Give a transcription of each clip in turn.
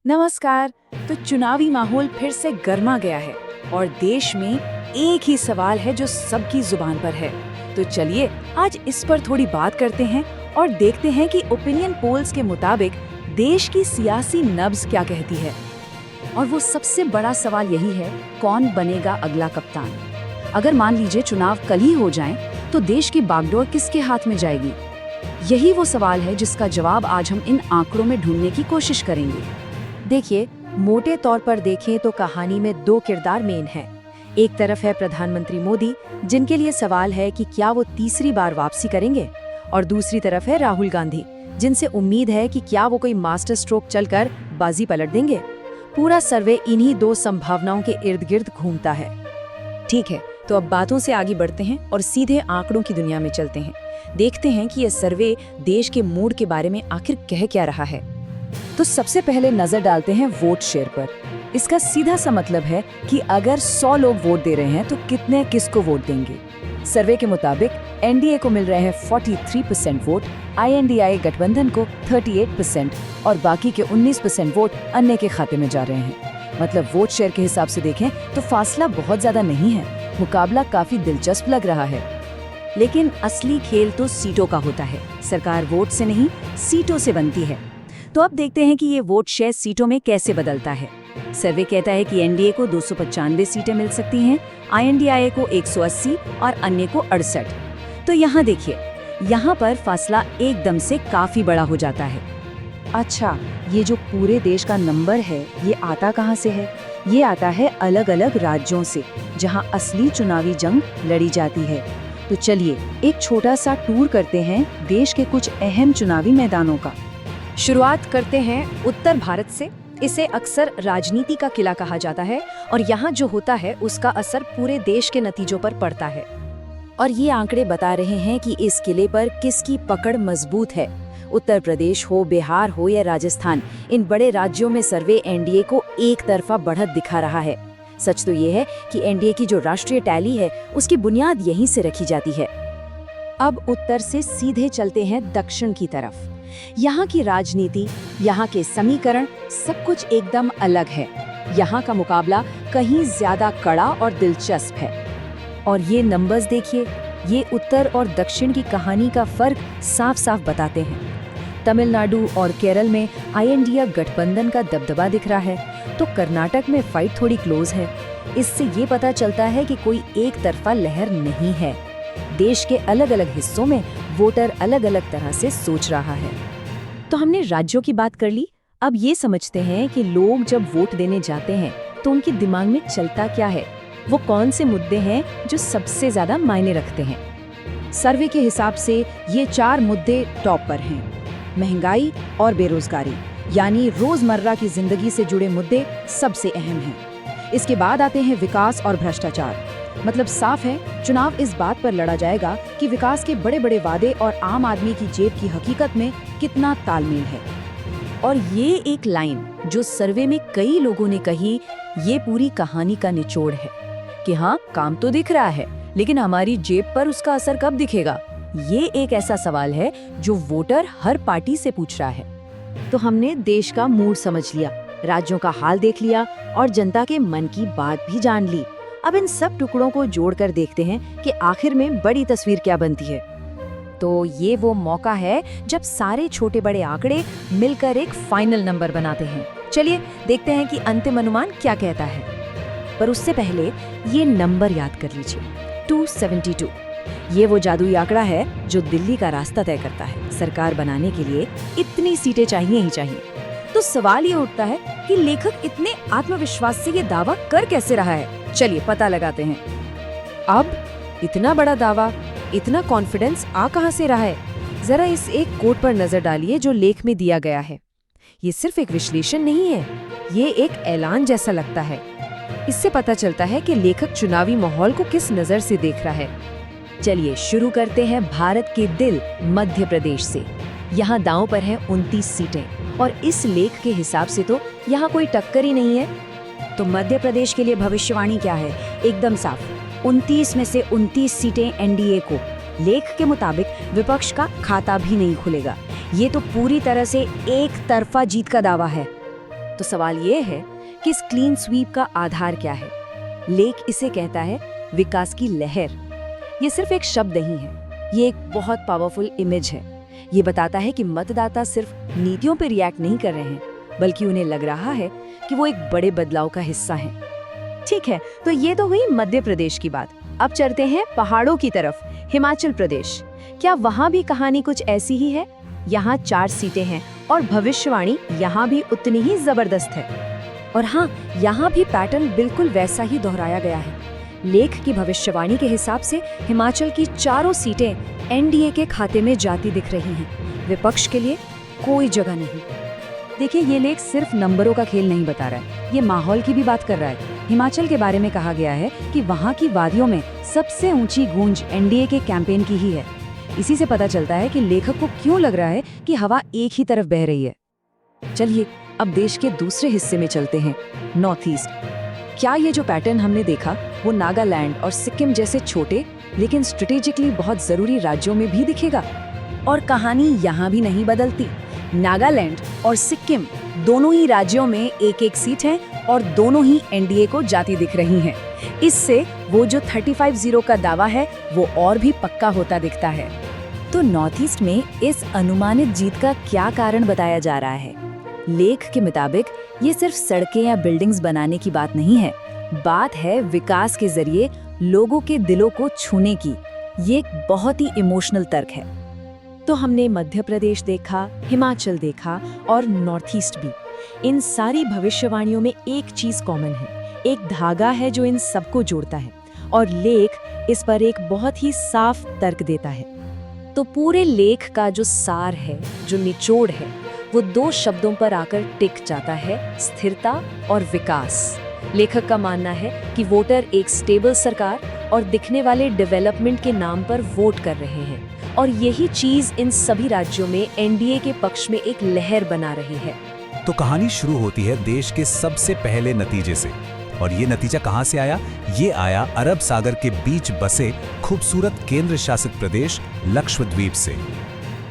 नमस्कार। तो चुनावी माहौल फिर से गर्मा गया है और देश में एक ही सवाल है जो सबकी जुबान पर है। तो चलिए आज इस पर थोड़ी बात करते हैं और देखते हैं कि ओपिनियन पोल्स के मुताबिक देश की सियासी नब्ज क्या कहती है। और वो सबसे बड़ा सवाल यही है, कौन बनेगा अगला कप्तान। अगर मान लीजिए चुनाव कल ही हो जाएं, तो देश की बागडोर किसके हाथ में जाएगी। यही वो सवाल है जिसका जवाब आज हम इन आंकड़ों में ढूंढने की कोशिश करेंगे। देखिए, मोटे तौर पर देखें तो कहानी में दो किरदार मेन हैं। एक तरफ है प्रधानमंत्री मोदी, जिनके लिए सवाल है कि क्या वो तीसरी बार वापसी करेंगे, और दूसरी तरफ है राहुल गांधी, जिनसे उम्मीद है कि क्या वो कोई मास्टर स्ट्रोक चलकर बाजी पलट देंगे। पूरा सर्वे इन्हीं दो संभावनाओं के इर्द गिर्द घूमता है। ठीक है, तो अब बातों से आगे बढ़ते हैं और सीधे आंकड़ों की दुनिया में चलते हैं। देखते हैं कि यह सर्वे देश के मूड के बारे में आखिर कह क्या रहा है। तो सबसे पहले नजर डालते हैं वोट शेयर पर। इसका सीधा सा मतलब है कि अगर 100 लोग वोट दे रहे हैं तो कितने किसको वोट देंगे। सर्वे के मुताबिक एनडीए को मिल रहे हैं 43% वोट, आईएनडीआई गठबंधन को 38% और बाकी के 19% वोट अन्य के खाते में जा रहे हैं। मतलब वोट शेयर के हिसाब से देखें तो फासला बहुत ज्यादा नहीं है, मुकाबला काफी दिलचस्प लग रहा है। लेकिन असली खेल तो सीटों का होता है। सरकार वोट से नहीं, सीटों से बनती है। तो अब देखते हैं कि ये वोट शेयर सीटों में कैसे बदलता है। सर्वे कहता है कि एनडीए को 295 सीटें मिल सकती हैं, आईएनडीआई को 180 और अन्य को 68। तो यहाँ देखिए, यहाँ पर फासला एकदम से काफी बड़ा हो जाता है। अच्छा, ये जो पूरे देश का नंबर है, ये आता कहाँ से है? ये आता है अलग अलग राज्यों से, जहाँ असली चुनावी जंग लड़ी जाती है। तो चलिए एक छोटा सा टूर करते हैं देश के कुछ अहम चुनावी मैदानों का। शुरुआत करते हैं उत्तर भारत से। इसे अक्सर राजनीति का किला कहा जाता है और यहाँ जो होता है उसका असर पूरे देश के नतीजों पर पड़ता है। और ये आंकड़े बता रहे हैं कि इस किले पर किसकी पकड़ मजबूत है। उत्तर प्रदेश हो, बिहार हो या राजस्थान, इन बड़े राज्यों में सर्वे एनडीए को एक तरफा बढ़त दिखा रहा है। सच तो ये है कि एनडीए की जो राष्ट्रीय टैली है उसकी बुनियाद यहीं से रखी जाती है। अब उत्तर से सीधे चलते हैं दक्षिण की तरफ। यहाँ की राजनीति, यहाँ के समीकरण, सब कुछ एकदम अलग है। यहाँ का मुकाबला कहीं ज्यादा कड़ा और दिलचस्प है। और ये नंबर्स देखिए, ये उत्तर और दक्षिण की कहानी का फर्क साफ साफ बताते हैं। तमिलनाडु और केरल में आईएनडीए गठबंधन का दबदबा दिख रहा है, तो कर्नाटक में फाइट थोड़ी क्लोज है। इससे ये पता चलता है कि कोई एक तरफा लहर नहीं है। देश के अलग अलग हिस्सों में वोटर अलग अलग तरह से सोच रहा है। तो हमने राज्यों की बात कर ली। अब ये समझते हैं कि लोग जब वोट देने जाते हैं तो उनके दिमाग में चलता क्या है, वो कौन से मुद्दे हैं जो सबसे ज्यादा मायने रखते हैं। सर्वे के हिसाब से ये 4 मुद्दे टॉप पर हैं। महंगाई और बेरोजगारी, यानी रोजमर्रा की जिंदगी से जुड़े मुद्दे सबसे अहम हैं। इसके बाद आते हैं विकास और भ्रष्टाचार। मतलब साफ है, चुनाव इस बात पर लड़ा जाएगा कि विकास के बड़े बड़े वादे और आम आदमी की जेब की हकीकत में कितना तालमेल है। और ये एक लाइन जो सर्वे में कई लोगों ने कही, ये पूरी कहानी का निचोड़ है कि हाँ, काम तो दिख रहा है, लेकिन हमारी जेब पर उसका असर कब दिखेगा। ये एक ऐसा सवाल है जो वोटर हर पार्टी से पूछ रहा है। तो हमने देश का मूड समझ लिया, राज्यों का हाल देख लिया और जनता के मन की बात भी जान ली। अब इन सब टुकड़ों को जोड़कर देखते हैं कि आखिर में बड़ी तस्वीर क्या बनती है। तो ये वो मौका है जब सारे छोटे बड़े आंकड़े मिलकर एक फाइनल नंबर बनाते हैं। चलिए देखते हैं कि अंतिम अनुमान क्या कहता है। पर उससे पहले ये नंबर याद कर लीजिए, 272। ये वो जादुई आंकड़ा है जो दिल्ली का रास्ता तय करता है। सरकार बनाने के लिए इतनी सीटें चाहिए ही चाहिए। तो सवाल ये उठता है कि लेखक इतने आत्मविश्वास से ये दावा कर कैसे रहा है। चलिए पता लगाते हैं। अब इतना बड़ा दावा, इतना कॉन्फिडेंस आ कहां से रहा है? जरा इस एक कोट पर नजर डालिए जो लेख में दिया गया है। ये सिर्फ एक विश्लेषण नहीं है, ये एक ऐलान जैसा लगता है। इससे पता चलता है कि लेखक चुनावी माहौल को किस नजर से देख रहा है। चलिए शुरू करते हैं भारत के दिल मध्य प्रदेश से। यहाँ दांव पर है 29 सीटें और इस लेख के हिसाब से तो यहाँ कोई टक्कर ही नहीं है। तो मध्य प्रदेश के लिए भविष्यवाणी क्या है? एकदम साफ, 29 में से 29 सीटें एनडीए को। लेख के मुताबिक विपक्ष का खाता भी नहीं खुलेगा। ये तो पूरी तरह से एक तरफा जीत का दावा है। तो सवाल ये है कि इस क्लीन स्वीप का आधार क्या है? लेख इसे कहता है विकास की लहर। ये सिर्फ एक शब्द नहीं है, ये एक बहुत पावरफुल इमेज है। ये बताता है कि मतदाता सिर्फ नीतियों पर रिएक्ट नहीं कर रहे हैं, बल्कि उन्हें लग रहा है कि वो एक बड़े बदलाव का हिस्सा हैं। ठीक है, तो ये तो हुई मध्य प्रदेश की बात। अब चलते हैं पहाड़ों की तरफ, हिमाचल प्रदेश। क्या वहाँ भी कहानी कुछ ऐसी ही है? यहाँ 4 सीटें हैं और भविष्यवाणी यहाँ भी उतनी ही जबरदस्त है। और हाँ, यहाँ भी पैटर्न बिल्कुल वैसा ही दोहराया गया है। लेख की भविष्यवाणी के हिसाब से हिमाचल की 4 सीटें एनडीए के खाते में जाती दिख रही हैं। विपक्ष के लिए कोई जगह नहीं। देखिए, ये लेख सिर्फ नंबरों का खेल नहीं बता रहा है, ये माहौल की भी बात कर रहा है। हिमाचल के बारे में कहा गया है कि वहाँ की वादियों में सबसे ऊंची गूंज एनडीए के कैंपेन की ही है। इसी से पता चलता है कि लेखक को क्यों लग रहा है कि हवा एक ही तरफ बह रही है। चलिए अब देश के दूसरे हिस्से में चलते हैं, नॉर्थ ईस्ट। क्या ये जो पैटर्न हमने देखा वो नागालैंड और सिक्किम जैसे छोटे लेकिन स्ट्रेटेजिकली बहुत जरूरी राज्यों में भी दिखेगा? और कहानी यहाँ भी नहीं बदलती। नागालैंड और सिक्किम दोनों ही राज्यों में एक सीट है और दोनों ही एनडीए को जाती दिख रही हैं। इससे वो जो 35-0 का दावा है वो और भी पक्का होता दिखता है। तो नॉर्थ ईस्ट में इस अनुमानित जीत का क्या कारण बताया जा रहा है? लेख के मुताबिक ये सिर्फ सड़कें या बिल्डिंग्स बनाने की बात नहीं है, बात है विकास के जरिए लोगों के दिलों को छूने की। ये एक बहुत ही इमोशनल तर्क है। तो हमने मध्य प्रदेश देखा, हिमाचल देखा और नॉर्थ ईस्ट भी। इन सारी भविष्यवाणियों में एक चीज कॉमन है, एक धागा है जो इन सबको जोड़ता है, और लेख इस पर एक बहुत ही साफ तर्क देता है। तो पूरे लेख का जो सार है, जो निचोड़ है, वो 2 शब्दों पर आकर टिक जाता है, स्थिरता और विकास। लेखक का मानना है कि वोटर एक स्टेबल सरकार और दिखने वाले डेवलपमेंट के नाम पर वोट कर रहे हैं, और यही चीज इन सभी राज्यों में एनडीए के पक्ष में एक लहर बना रही है। तो कहानी शुरू होती है देश के सबसे पहले नतीजे से, और ये नतीजा कहां से आया? ये आया अरब सागर के बीच बसे खूबसूरत केंद्र शासित प्रदेश लक्षद्वीप से।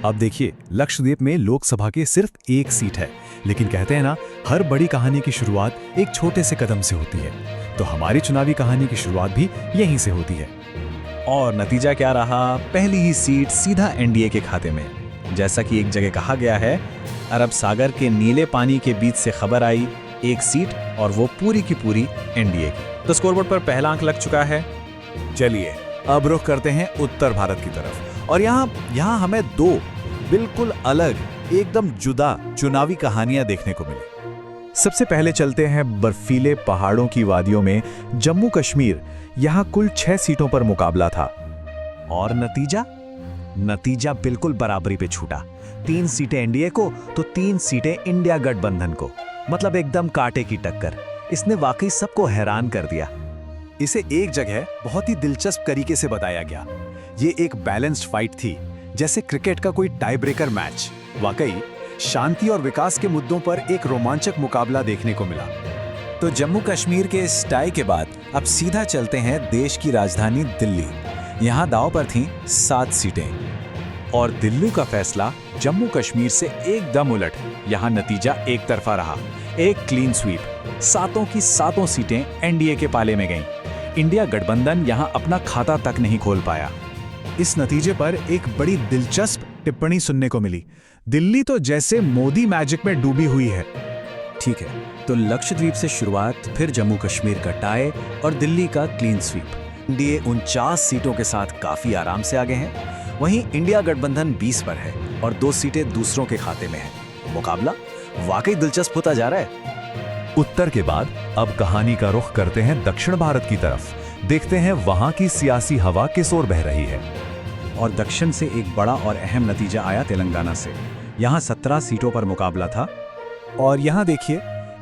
अब देखिए, लक्षद्वीप में लोकसभा की सिर्फ 1 सीट है, लेकिन कहते हैं ना, हर बड़ी कहानी की शुरुआत एक छोटे से कदम से होती है। तो हमारी चुनावी कहानी की शुरुआत भी यहीं से होती है। और नतीजा क्या रहा? पहली ही सीट सीधा एनडीए के खाते में। जैसा कि एक जगह कहा गया है, अरब सागर के नीले पानी के बीच से खबर आई, 1 सीट, और वो पूरी की पूरी एनडीए की। तो स्कोरबोर्ड पर पहला अंक लग चुका है। चलिए अब रुख करते हैं उत्तर भारत की तरफ, और यहाँ हमें 2 बिल्कुल अलग, एकदम जुदा चुनावी कहानियां देखने को मिली। सबसे पहले चलते हैं बर्फीले पहाड़ों की वादियों में, जम्मू कश्मीर। यहाँ कुल 6 सीटों पर मुकाबला था, और नतीजा बिल्कुल बराबरी पे छूटा। 3 सीटें एनडीए को तो 3 सीटें इंडिया गठबंधन को, मतलब एकदम कांटे की टक्कर। इसने वाकई सबको हैरान कर दिया। इसे एक जगह बहुत ही दिलचस्प तरीके से बताया गया। ये एक बैलेंस्ड फाइट थी, जैसे क्रिकेट का कोई टाई ब्रेकर मैच। वाकई शांति और विकास के मुद्दों पर एक रोमांचक मुकाबला देखने को मिला। तो जम्मू कश्मीर के इस टाई के बाद अब सीधा चलते हैं देश की राजधानी दिल्ली। यहाँ दांव पर थीं 7 सीटें, और दिल्ली का फैसला जम्मू कश्मीर से एकदम उलट। यहाँ नतीजा एक तरफा रहा, एक क्लीन स्वीप। 7 की 7 सीटें एनडीए के पाले में गईं। इंडिया गठबंधन यहाँ अपना खाता तक नहीं खोल पाया। इस नतीजे पर एक बड़ी दिलचस्प टिप्पणी सुनने को मिली। दिल्ली तो जैसे मोदी मैजिक में डूबी हुई है। ठीक है, तो लक्षद्वीप से शुरुआत, फिर जम्मू कश्मीर का टाई और दिल्ली का क्लीन स्वीप। एनडीए 49 सीटों के साथ काफी आराम से आगे हैं। वहीं इंडिया गठबंधन 20 पर है और 2 सीटें दूसरों के खाते में है। मुकाबला वाकई दिलचस्प होता जा रहा है। उत्तर के बाद अब कहानी का रुख करते हैं दक्षिण भारत की तरफ। देखते हैं वहां की सियासी हवा किस ओर बह रही है। और दक्षिण से एक बड़ा और अहम नतीजा आया तेलंगाना से। यहाँ 17 सीटों पर मुकाबला था, और यहाँ देखिए,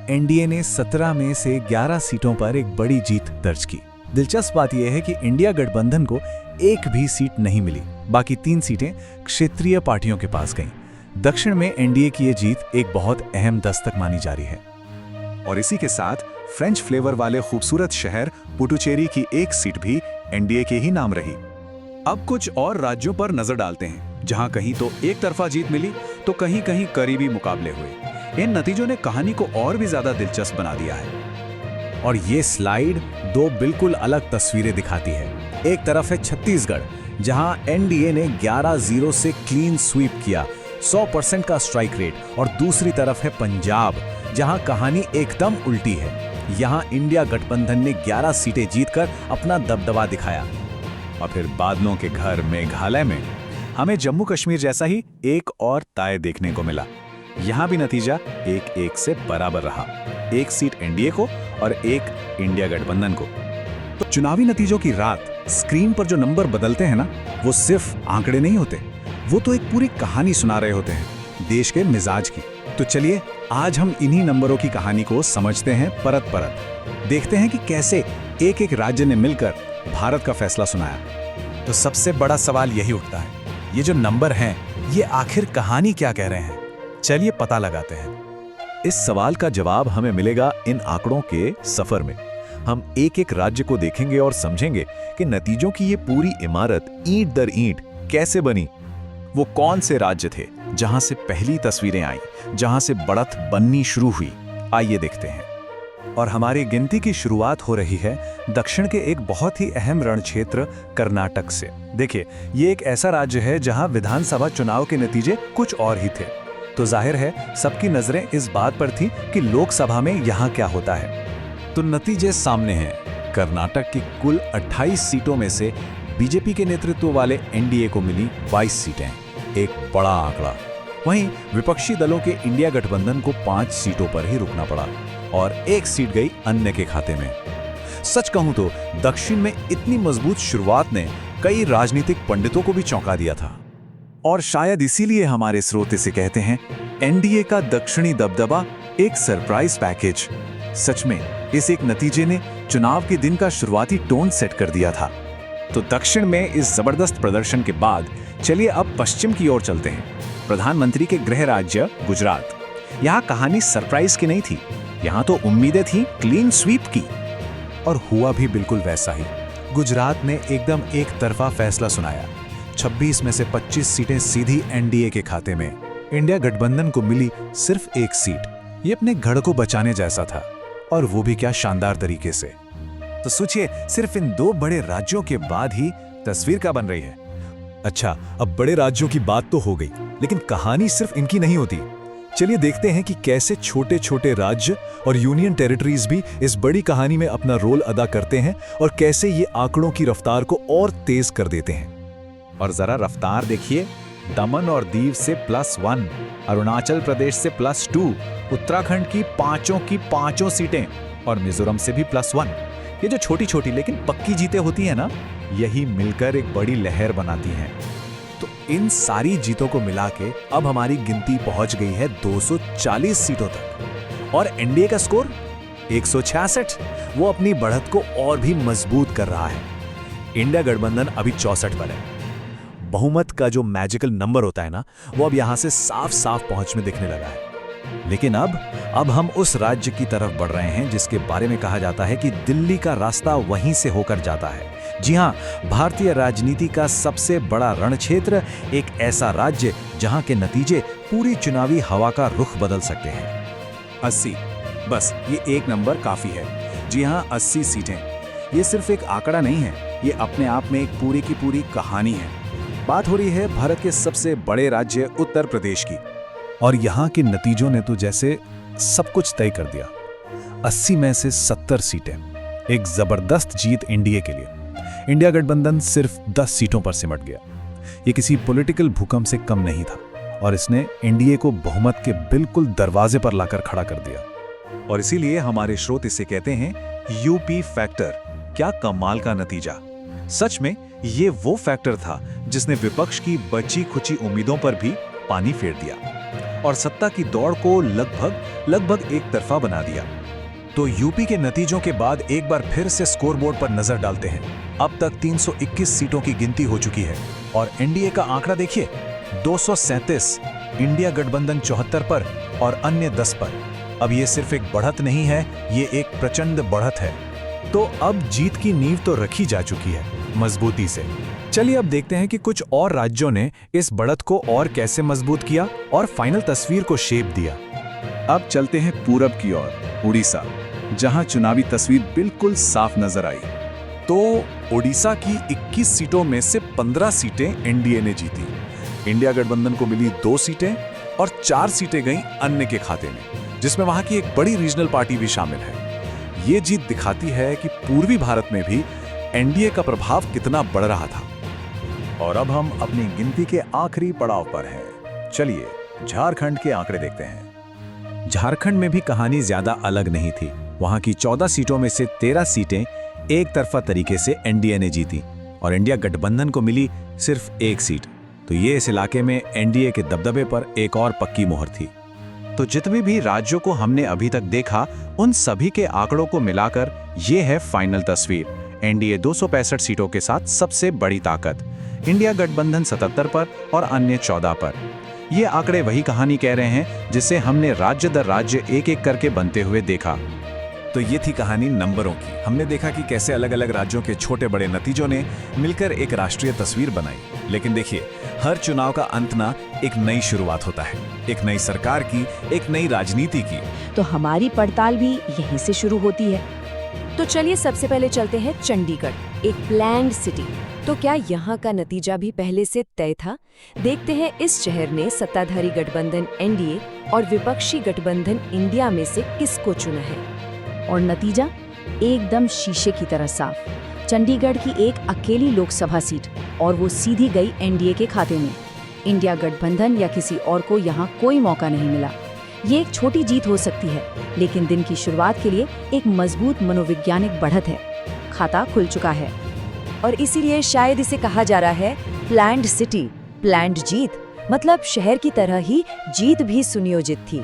एनडीए ने 17 में से 11 सीटों पर एक बड़ी जीत दर्ज की। दिलचस्प बात यह है कि इंडिया गठबंधन को एक भी सीट नहीं मिली, बाकी 3 सीटें क्षेत्रीय पार्टियों के पास गईं। दक्षिण में एनडीए की ये जीत एक बहुत अहम दस्तक मानी जा रही है। और इसी के साथ फ्रेंच फ्लेवर वाले खूबसूरत शहर पुडुचेरी की 1 सीट भी एनडीए के ही नाम रही। अब कुछ और राज्यों पर नजर डालते हैं, जहां कहीं तो एक तरफा जीत मिली तो कहीं कहीं करीबी मुकाबले हुए। इन नतीजों ने कहानी को और भी ज्यादा दिलचस्प बना दिया है। और ये स्लाइड दो बिल्कुल अलग तस्वीरें दिखाती है। एक तरफ है छत्तीसगढ़, जहां एनडीए ने 11-0 से क्लीन स्वीप किया, 100% का स्ट्राइक रेट, और दूसरी तरफ है पंजाब, जहां कहानी एकदम उल्टी है। यहां इंडिया गठबंधन ने 11 सीटें जीतकर अपना दबदबा दिखाया। और फिर बादलों के घर मेघालय में हमें जम्मू कश्मीर जैसा ही एक और ताय देखने को मिला। यहां भी नतीजा 1-1 से बराबर रहा, एक सीट एनडीए को और एक इंडिया गठबंधन को। तो चुनावी नतीजों की रात स्क्रीन पर जो नंबर बदलते हैं ना, वो सिर्फ आंकड़े नहीं होते, वो तो एक पूरी कहानी सुना रहे होते हैं, देश के मिजाज की। तो चलिए आज हम इन्हीं नंबरों की कहानी को समझते हैं परत परत। देखते हैं कि कैसे एक एक राज्य ने मिलकर भारत का फैसला सुनाया। तो सबसे बड़ा सवाल यही उठता है, ये जो नंबर हैं, ये आखिर कहानी क्या कह रहे हैं? चलिए पता लगाते हैं। इस सवाल का जवाब हमें मिलेगा इन आंकड़ों के सफर में। हम एक एक राज्य को देखेंगे और समझेंगे कि नतीजों की ये पूरी इमारत ईंट दर ईंट कैसे बनी। वो कौन से राज्य थे जहां से पहली तस्वीरें आई, जहां से बढ़त बननी शुरू हुई? आइए देखते हैं। और हमारी गिनती की शुरुआत हो रही है दक्षिण के एक बहुत ही अहम रण क्षेत्र कर्नाटक से। देखिए, ये एक ऐसा राज्य है जहां विधानसभा चुनाव के नतीजे कुछ और ही थे। तो जाहिर है सबकी नजरें इस बात पर थी कि लोकसभा में यहाँ क्या होता है। तो नतीजे सामने हैं। कर्नाटक की कुल 28 सीटों में से बीजेपी के नेतृत्व वाले एनडीए को मिली 22 सीटें, एक बड़ा आंकड़ा। वहीं विपक्षी दलों के इंडिया गठबंधन को 5 सीटों पर ही रुकना पड़ा और एक सीट गई अन्य के खाते में। सच कहूं तो दक्षिण में इतनी मजबूत शुरुआत ने कई राजनीतिक पंडितों को भी चौंका दिया था। और शायद इसीलिए हमारे स्रोत इसे कहते हैं एनडीए का दक्षिणी दबदबा एक सरप्राइज पैकेज। सच में इस एक नतीजे ने चुनाव के दिन का शुरुआती टोन सेट कर दिया था। तो दक्षिण में इस जबरदस्त प्रदर्शन के बाद चलिए अब पश्चिम की ओर चलते हैं। प्रधानमंत्री के गृह राज्य गुजरात। यहाँ कहानी सरप्राइज की नहीं थी, यहाँ तो उम्मीदें थी क्लीन स्वीप की। और हुआ भी बिल्कुल वैसा ही। गुजरात ने एकदम एक तरफा फैसला सुनाया। 26 में से 25 सीटें सीधी एनडीए के खाते में। इंडिया गठबंधन को मिली सिर्फ एक सीट। ये अपने गढ़ को बचाने जैसा था, और वो भी क्या शानदार तरीके से। तो सोचिए, सिर्फ इन दो बड़े राज्यों के बाद ही तस्वीर क्या बन रही है। अच्छा, अब बड़े राज्यों की बात तो हो गई, लेकिन कहानी सिर्फ इनकी नहीं होती। चलिए देखते हैं कि कैसे छोटे छोटे राज्य और यूनियन टेरिटरीज भी इस बड़ी कहानी में अपना रोल अदा करते हैं और कैसे ये आंकड़ों की रफ्तार को और तेज कर देते हैं। और जरा रफ्तार देखिए, दमन और दीव से +1, अरुणाचल प्रदेश से +2, उत्तराखंड की पांचों सीटें और मिजोरम से भी +1। ये जो छोटी छोटी लेकिन पक्की जीतें होती हैं ना, यही मिलकर एक बड़ी लहर बनाती हैं। तो इन सारी जीतों को मिला के अब हमारी गिनती पहुंच गई है 240 सीटों तक। और एनडीए का स्कोर 166, वो अपनी बढ़त को और भी मजबूत कर रहा है। इंडिया गठबंधन अभी 64 पर है। बहुमत का जो मैजिकल नंबर होता है ना, वो अब यहां से साफ साफ पहुंच में दिखने लगा है। लेकिन अब हम उस राज्य की तरफ बढ़ रहे हैं जिसके बारे में कहा जाता है कि दिल्ली का रास्ता वहीं से होकर जाता है। जी हां, भारतीय राजनीति का सबसे बड़ा रणक्षेत्र, एक ऐसा राज्य जहां के नतीजे पूरी चुनावी हवा का रुख बदल सकते हैं। 80, बस ये एक नंबर काफी है। जी हां, 80 सीटें। ये सिर्फ एक आंकड़ा नहीं है, ये अपने आप में एक पूरी की पूरी कहानी है। बात हो रही है भारत के सबसे बड़े राज्य उत्तर प्रदेश की। और यहाँ के नतीजों ने तो जैसे सब कुछ तय कर दिया। 80 में से 70 सीटें, एक जबरदस्त जीत एनडीए के लिए। इंडिया गठबंधन सिर्फ 10 सीटों पर सिमट गया। ये किसी पॉलिटिकल भूकंप से कम नहीं था और इसने एनडीए को बहुमत के बिल्कुल दरवाजे पर लाकर खड़ा कर दिया। और इसीलिए हमारे स्रोत इसे कहते हैं यूपी फैक्टर। क्या कमाल का नतीजा। सच में ये वो फैक्टर था जिसने विपक्ष की बची खुची उम्मीदों पर भी पानी फेर दिया और सत्ता की दौड़ को लगभग एक तरफा बना दिया। तो यूपी के नतीजों के बाद एक बार फिर से स्कोरबोर्ड पर नजर डालते हैं। अब तक 321 सीटों की गिनती हो चुकी है और एनडीए का आंकड़ा देखिए, 237, इंडिया गठबंधन 74 पर और अन्य 10 पर। अब ये सिर्फ एक बढ़त नहीं है, ये एक प्रचंड बढ़त है। तो अब जीत की नींव तो रखी जा चुकी है मजबूती से। चलिए अब देखते हैं कि कुछ और राज्यों ने इस बढ़त को और कैसे मजबूत किया और फाइनल तस्वीर को शेप दिया। अब चलते हैं पूरब की ओर, उड़ीसा, जहां चुनावी तस्वीर बिल्कुल साफ नजर आई। तो ओडिशा की 21 सीटों में से 15 सीटें एनडीए ने जीती। इंडिया गठबंधन को मिली 2 सीटें और 4 सीटें गईं अन्य के खाते में, जिसमें वहां की एक बड़ी रीजनल पार्टी भी शामिल है। ये जीत दिखाती है कि पूर्वी भारत में भी एनडीए का प्रभाव कितना बढ़ रहा था। और अब हम अपनी गिनती के आखिरी पड़ाव पर हैं। चलिए झारखंड के आंकड़े देखते हैं। झारखंड में भी कहानी ज्यादा अलग नहीं थी। वहां की 14 सीटों में से 13 सीटें एक तरफा तरीके से एनडीए ने जीती और इंडिया गठबंधन को मिली सिर्फ 1 सीट। तो ये इस इलाके में एनडीए के दबदबे पर एक और पक्की मोहर थी। तो जितने भी राज्यों को हमने अभी तक देखा, उन सभी के आंकड़ों को मिलाकर ये है फाइनल तस्वीर। एनडीए 265 सीटों के साथ सबसे बड़ी ताकत, इंडिया गठबंधन 77 पर और अन्य 14 पर। ये आंकड़े वही कहानी कह रहे हैं जिसे हमने राज्य दर राज्य एक एक करके बनते हुए देखा। तो ये थी कहानी नंबरों की। हमने देखा कि कैसे अलग अलग राज्यों के छोटे बड़े नतीजों ने मिलकर एक राष्ट्रीय तस्वीर बनाई। लेकिन देखिए, हर चुनाव का अंत ना एक नई शुरुआत होता है, एक नई सरकार की, एक नई राजनीति की। तो हमारी पड़ताल भी यहीं से शुरू होती है। तो चलिए सबसे पहले चलते हैं चंडीगढ़, एक प्लैन्ड सिटी। तो क्या यहाँ का नतीजा भी पहले से तय था? देखते हैं इस शहर ने सत्ताधारी गठबंधन एनडीए और विपक्षी गठबंधन इंडिया में से किसको चुना है। और नतीजा एकदम शीशे की तरह साफ। चंडीगढ़ की एक अकेली लोकसभा सीट और वो सीधी गई एनडीए के खाते में। इंडिया गठबंधन या किसी और को यहाँ कोई मौका नहीं मिला। ये एक छोटी जीत हो सकती है, लेकिन दिन की शुरुआत के लिए एक मजबूत मनोवैज्ञानिक बढ़त है। खाता खुल चुका है और इसीलिए शायद इसे कहा जा रहा है प्लैन्ड सिटी, प्लैन्ड जीत। मतलब शहर की तरह ही जीत भी सुनियोजित थी।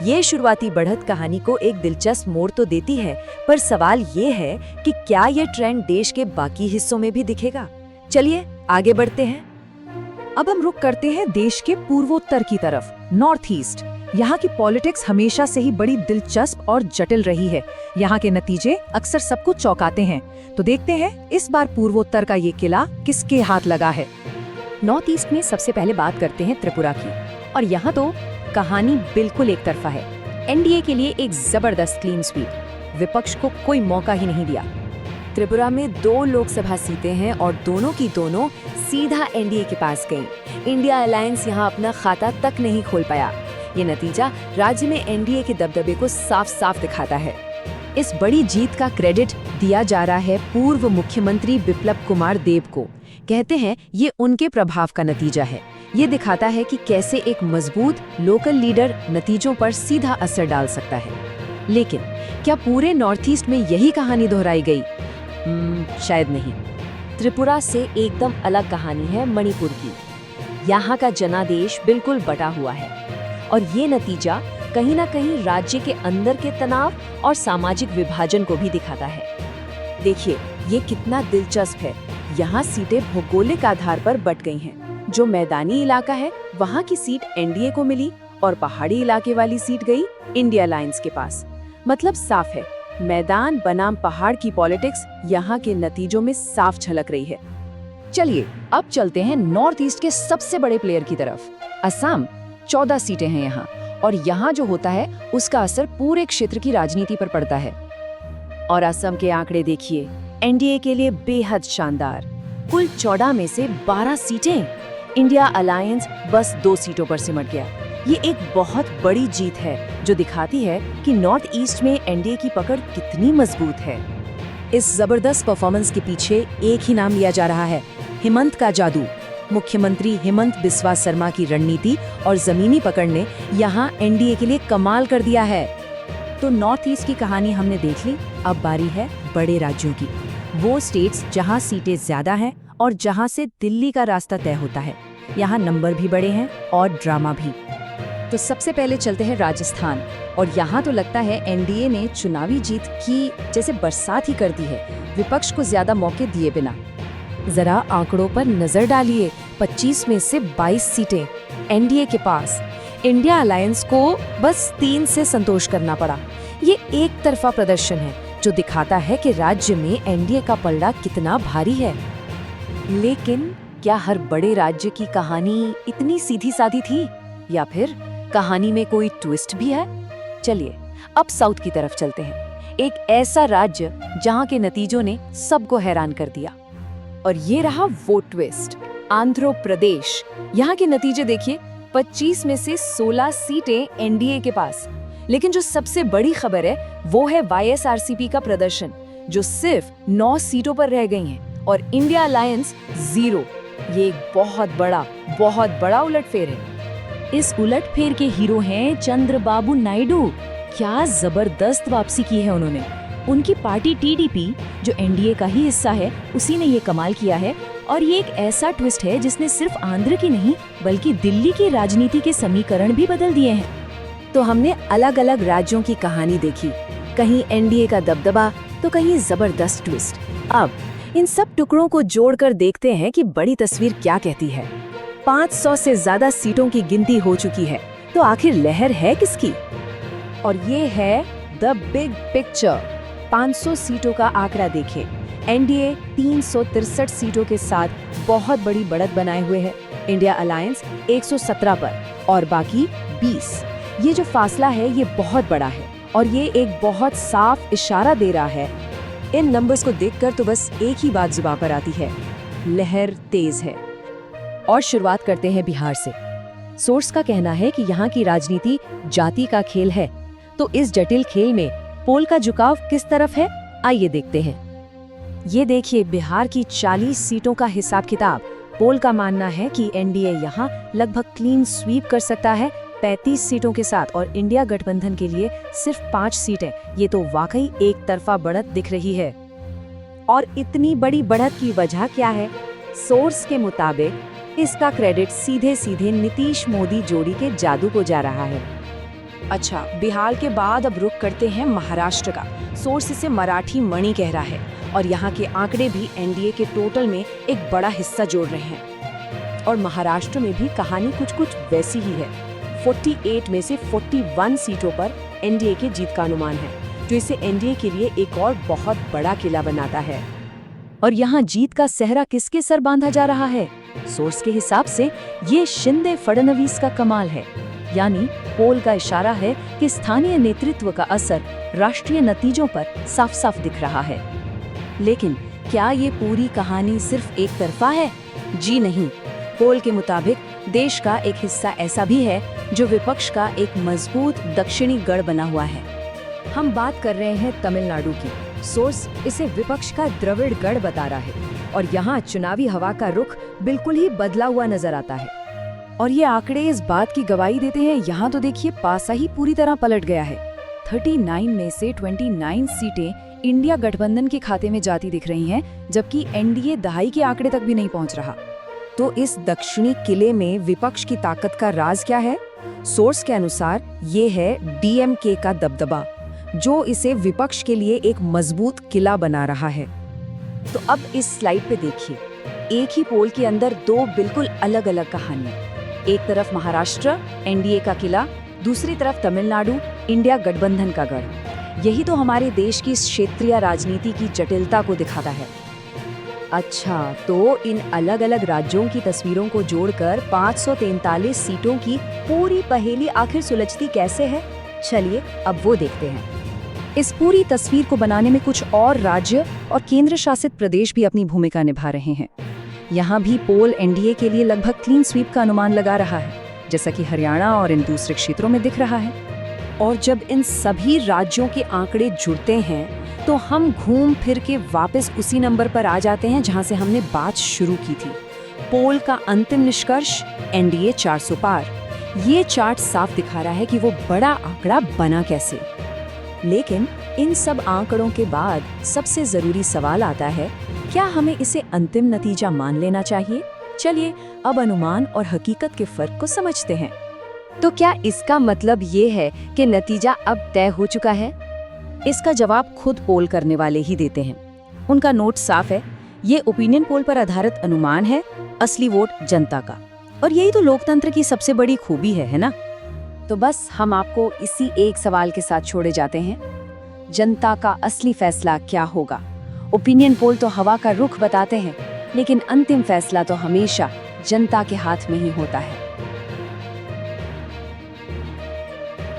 ये शुरुआती बढ़त कहानी को एक दिलचस्प मोड़ तो देती है, पर सवाल ये है कि क्या ये ट्रेंड देश के बाकी हिस्सों में भी दिखेगा। चलिए आगे बढ़ते हैं। अब हम रुख करते हैं देश के पूर्वोत्तर की तरफ, नॉर्थ ईस्ट। यहाँ की पॉलिटिक्स हमेशा से ही बड़ी दिलचस्प और जटिल रही है। यहाँ के नतीजे अक्सर सबको चौंकाते हैं। तो देखते हैं इस बार पूर्वोत्तर का ये किला किसके हाथ लगा है। नॉर्थ ईस्ट में सबसे पहले बात करते हैं त्रिपुरा की, और यहाँ तो कहानी बिल्कुल एक तरफा है। एनडीए के लिए एक जबरदस्त क्लीन स्वीप, विपक्ष को कोई मौका ही नहीं दिया। त्रिपुरा में 2 लोकसभा सीटें हैं और दोनों की दोनों सीधा एनडीए के पास गईं। इंडिया अलायंस यहाँ अपना खाता तक नहीं खोल पाया। ये नतीजा राज्य में एनडीए के दबदबे को साफ साफ दिखाता है। इस बड़ी जीत का क्रेडिट दिया जा रहा है पूर्व मुख्यमंत्री बिप्लब कुमार देब को। कहते हैं ये उनके प्रभाव का नतीजा है। ये दिखाता है कि कैसे एक मजबूत लोकल लीडर नतीजों पर सीधा असर डाल सकता है। लेकिन क्या पूरे नॉर्थ ईस्ट में यही कहानी दोहराई गई? शायद नहीं। त्रिपुरा से एकदम अलग कहानी है मणिपुर की। यहाँ का जनादेश बिल्कुल बटा हुआ है और ये नतीजा कहीं ना कहीं राज्य के अंदर के तनाव और सामाजिक विभाजन को भी दिखाता है। देखिए ये कितना दिलचस्प है। यहाँ सीटें भौगोलिक आधार पर बट गई हैं। जो मैदानी इलाका है वहाँ की सीट एनडीए को मिली और पहाड़ी इलाके वाली सीट गई इंडिया अलायंस के पास। मतलब साफ है, मैदान बनाम पहाड़ की पॉलिटिक्स यहाँ के नतीजों में साफ झलक रही है। चलिए अब चलते हैं नॉर्थ ईस्ट के सबसे बड़े प्लेयर की तरफ, असम। 14 सीटें हैं यहाँ और यहाँ जो होता है उसका असर पूरे क्षेत्र की राजनीति पर पड़ता है। और असम के आंकड़े देखिए, एनडीए के लिए बेहद शानदार। कुल 14 में से 12 सीटें। इंडिया अलायंस बस 2 सीटों पर सिमट गया। ये एक बहुत बड़ी जीत है जो दिखाती है कि नॉर्थ ईस्ट में एनडीए की पकड़ कितनी मजबूत है। इस जबरदस्त परफॉर्मेंस के पीछे एक ही नाम लिया जा रहा है, हिमंत का जादू। मुख्यमंत्री हिमंत बिस्वा शर्मा की रणनीति और जमीनी पकड़ ने यहाँ एनडीए के लिए कमाल कर दिया है। तो नॉर्थ ईस्ट की कहानी हमने देख ली। अब बारी है बड़े राज्यों की, वो स्टेट्स जहाँ सीटें ज्यादा हैं और जहाँ से दिल्ली का रास्ता तय होता है। यहाँ नंबर भी बड़े हैं और ड्रामा भी। तो सबसे पहले चलते हैं राजस्थान, और यहाँ तो लगता है एनडीए ने चुनावी जीत की जैसे बरसात ही कर दी है, विपक्ष को ज्यादा मौके दिए बिना। जरा आंकड़ों पर नजर डालिए, 25 में से 22 सीटें एनडीए के पास। इंडिया अलायंस को बस 3 से संतोष करना पड़ा। ये एक तरफा प्रदर्शन है जो दिखाता है कि राज्य में एनडीए का पलड़ा कितना भारी है। लेकिन क्या हर बड़े राज्य की कहानी इतनी सीधी सादी थी, या फिर कहानी में कोई ट्विस्ट भी है? चलिए अब साउथ की तरफ चलते हैं, एक ऐसा राज्य जहां के नतीजों ने सबको हैरान कर दिया। और ये रहा वो ट्विस्ट, आंध्र प्रदेश। यहाँ के नतीजे देखिए, 25 में से 16 सीटें एनडीए के पास। लेकिन जो सबसे बड़ी खबर है वो है वाईएसआरसीपी का प्रदर्शन, जो सिर्फ 9 सीटों पर रह गई हैं और इंडिया अलायंस 0। ये एक बहुत बड़ा उलटफेर है। इस उलटफेर के हीरो हैं चंद्रबाबू नायडू। क्या जबरदस्त वापसी की है उन्होंने। उनकी पार्टी टीडीपी, जो एनडीए का ही हिस्सा है, उसी ने ये कमाल किया है। और ये एक ऐसा ट्विस्ट है जिसने सिर्फ आंध्र की नहीं बल्कि दिल्ली की राजनीति के समीकरण भी बदल दिए हैं। तो हमने अलग अलग राज्यों की कहानी देखी, कहीं एनडीए का दबदबा तो कहीं जबरदस्त ट्विस्ट। अब इन सब टुकड़ों को जोड़कर देखते हैं कि बड़ी तस्वीर क्या कहती है। 500 से ज्यादा सीटों की गिनती हो चुकी है, तो आखिर लहर है किसकी? और ये है द बिग पिक्चर। 500 सीटों का आंकड़ा देखें। एनडीए 363 सीटों के साथ बहुत बड़ी बढ़त बनाए हुए है। इंडिया अलायंस 117 पर और बाकी 20। ये जो फासला है ये बहुत बड़ा है और ये एक बहुत साफ इशारा दे रहा है। इन नंबर्स को देखकर तो बस एक ही बात जुबान पर आती है, लहर तेज है। और शुरुआत करते हैं बिहार से। सोर्स का कहना है कि यहाँ की राजनीति जाति का खेल है। तो इस जटिल खेल में पोल का झुकाव किस तरफ है, आइए देखते हैं। ये देखिए बिहार की 40 सीटों का हिसाब किताब। पोल का मानना है कि एनडीए यहाँ लगभग क्लीन स्वीप कर सकता है 35 सीटों के साथ, और इंडिया गठबंधन के लिए सिर्फ 5 सीटें। ये तो वाकई एक तरफा बढ़त दिख रही है। और इतनी बड़ी बढ़त की वजह क्या है? सोर्स के मुताबिक इसका क्रेडिट सीधे सीधे नीतीश मोदी जोड़ी के जादू को जा रहा है। अच्छा, बिहार के बाद अब रुख करते हैं महाराष्ट्र का। सोर्स इसे मराठी मणि कह रहा है और यहाँ के आंकड़े भी एनडीए के टोटल में एक बड़ा हिस्सा जोड़ रहे हैं। और महाराष्ट्र में भी कहानी कुछ वैसी ही है। 48 में से 41 सीटों पर एनडीए की जीत का अनुमान है, जो इसे एनडीए के लिए एक और बहुत बड़ा किला बनाता है। और यहाँ जीत का सेहरा किसके सर बांधा जा रहा है? सोर्स के हिसाब से ये शिंदे फडणवीस का कमाल है। यानी पोल का इशारा है कि स्थानीय नेतृत्व का असर राष्ट्रीय नतीजों पर साफ साफ दिख रहा है। लेकिन क्या ये पूरी कहानी सिर्फ एक तरफा है? जी नहीं। पोल के मुताबिक देश का एक हिस्सा ऐसा भी है जो विपक्ष का एक मजबूत दक्षिणी गढ़ बना हुआ है। हम बात कर रहे हैं तमिलनाडु की। सोर्स इसे विपक्ष का द्रविड़ गढ़ बता रहा है और यहाँ चुनावी हवा का रुख बिल्कुल ही बदला हुआ नजर आता है। और ये आंकड़े इस बात की गवाही देते हैं। यहाँ तो देखिए पासा ही पूरी तरह पलट गया है। 39 में से 29 सीटें इंडिया गठबंधन के खाते में जाती दिख रही हैं, जबकि एनडीए दहाई के आंकड़े तक भी नहीं पहुंच रहा। तो इस दक्षिणी किले में विपक्ष की ताकत का राज क्या है? सोर्स के अनुसार ये है डीएमके का दबदबा, जो इसे विपक्ष के लिए एक मजबूत किला बना रहा है। तो अब इस स्लाइड पे देखिए, एक ही पोल के अंदर दो बिल्कुल अलग अलग कहानियां। एक तरफ महाराष्ट्र, एनडीए का किला, दूसरी तरफ तमिलनाडु, इंडिया गठबंधन का गढ़। यही तो हमारे देश की क्षेत्रीय राजनीति की जटिलता को दिखाता है। अच्छा, तो इन अलग अलग राज्यों की तस्वीरों को जोड़कर 543 सीटों की पूरी पहेली आखिर सुलझती कैसे है? चलिए अब वो देखते हैं। इस पूरी तस्वीर को बनाने में कुछ और राज्य और केंद्र शासित प्रदेश भी अपनी भूमिका निभा रहे हैं। यहाँ भी पोल एनडीए के लिए लगभग क्लीन स्वीप का अनुमान लगा रहा है, जैसा कि हरियाणा और इन दूसरे क्षेत्रों में दिख रहा है। और जब इन सभी राज्यों के आंकड़े जुड़ते हैं तो हम घूम फिर के वापस उसी नंबर पर आ जाते हैं जहां से हमने बात शुरू की थी। पोल का अंतिम निष्कर्ष एनडीए 400 पार। ये चार्ट साफ दिखा रहा है कि वो बड़ा आंकड़ा बना कैसे। लेकिन इन सब आंकड़ों के बाद सबसे जरूरी सवाल आता है, क्या हमें इसे अंतिम नतीजा मान लेना चाहिए? चलिए अब अनुमान और हकीकत के फर्क को समझते हैं। तो क्या इसका मतलब ये है कि नतीजा अब तय हो चुका है? इसका जवाब खुद पोल करने वाले ही देते हैं। उनका नोट साफ है, ये ओपिनियन पोल पर आधारित अनुमान है, असली वोट जनता का। और यही तो लोकतंत्र की सबसे बड़ी खूबी है ना? तो बस हम आपको इसी एक सवाल के साथ छोड़े जाते हैं, जनता का असली फैसला क्या होगा? ओपिनियन पोल तो हवा का रुख बताते हैं, लेकिन अंतिम फैसला तो हमेशा जनता के हाथ में ही होता है।